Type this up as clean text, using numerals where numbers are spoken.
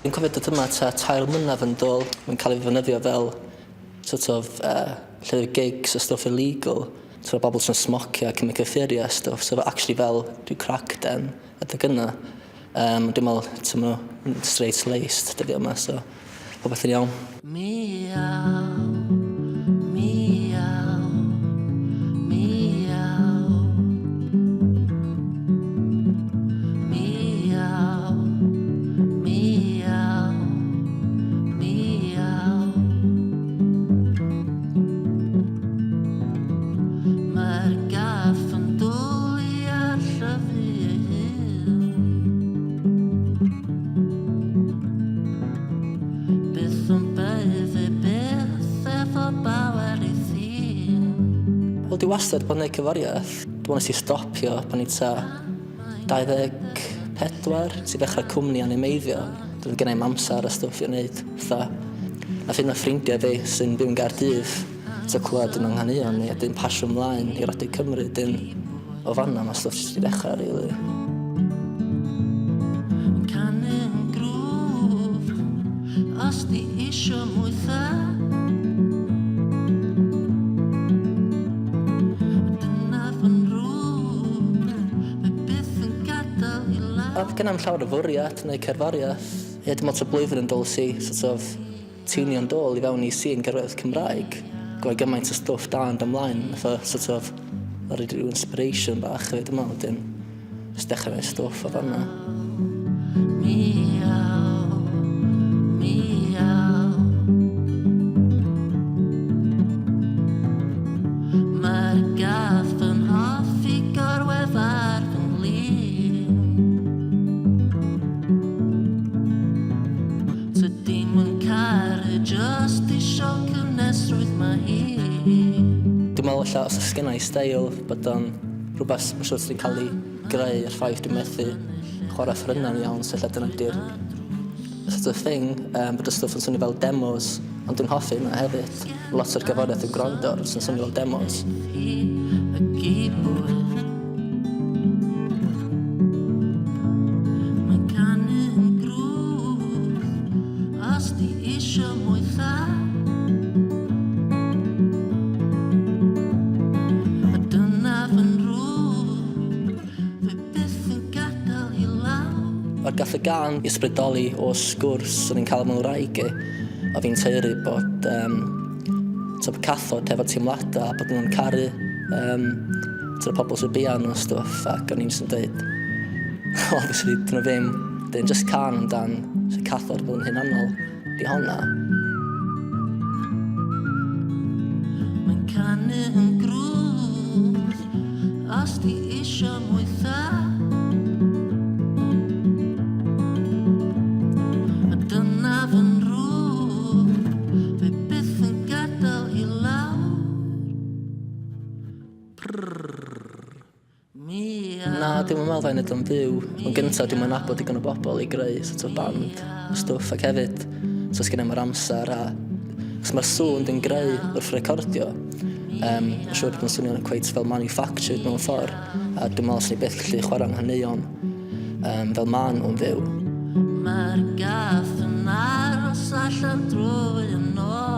Dwi'n cofio dod yma ta 3 mlynedd yn dôl. Mae'n cael ei ddefnyddio fel sort of llyfr gigs a stuff illegal. So bobl sy'n smocio ac yn cyffurio a stuff. So actually fel dwi'n crack den adeg yna. Dwi'n meddwl, straight-laced dyddi yma, so rhywbeth yn iawn. Wel, di wastad bod yn gwneud cyfariaeth. Dwi'n nes i stopio pan i ta 24 sy'n dechrau cwmni animeiddio. Dwi'n gennau amser a stwff i wneud. Nath un o ffrindiau fi sy'n byw yn Gaerdydd ta clywed yn anghaneuon ni a dyn pasio ymlaen i Radio Cymru. Dyn o fanna mae stwff sy'n dechrau, rili. Os di isio mwytha Gynna'm llawer o fwriad neu cerddoriaeth. Dim lot o blwyddyn yn dol si, sort of tunio'n dol i fewn i scene gerddoriaeth Cymraeg. Gwau gymaint o stwff da yn ymlaen, sort of roed ryw inspiration bach hefyd yma, wedyn just dechrau neud stwff o fanna. Mae'r gath yn hoffi gorweddar fy nghlin. Just isio cymnesrwydd mae hi. Dwi'n meddwl alla os oes gennau steil bod o'n rhywbeth mae'n siŵr sy'n cael ei greu ar ffaith dwi'n methu chwarae ffrynna'n iawn, so alla dyna di'r sort of thing, bod y stwff yn swnio fel demos, ond dwi'n hoffi yna hefyd. Lot o'r gyforiaeth yn gwrando sy'n swnio fel demos. Gath y gan i ysbrydoli o sgwrs o'n i'n cael mewn wraig i, a fi'n teulu bod cathod hefo teimladau a bod nhw'n caru pobl sy'n bian o stwff, ac o'n i'n sy'n dweud, obviously, dyn nhw ddim, dyn just can amdan sy'n cathod bod yn hunanol di honna. Mae'n canu yn grwth, os di isio mwytha. Na, dwi'n meddwl fe'n edrych yn fyw. Yn gyntaf, dwi'n nabod digon o bobl i greu sort of band o stwff, ac hefyd, os gen i'r amser a os mae'r sŵn dwi'n greu wrth recordio, yn siŵr bod yn swnio'n cweit fel manufactured mewn ffordd, a dwi'n meddwl os ni beth gallu chwarae nghaneuon fel ma'n nhw'n fyw. Mae'r gath yn aros allan drwy yn ôl.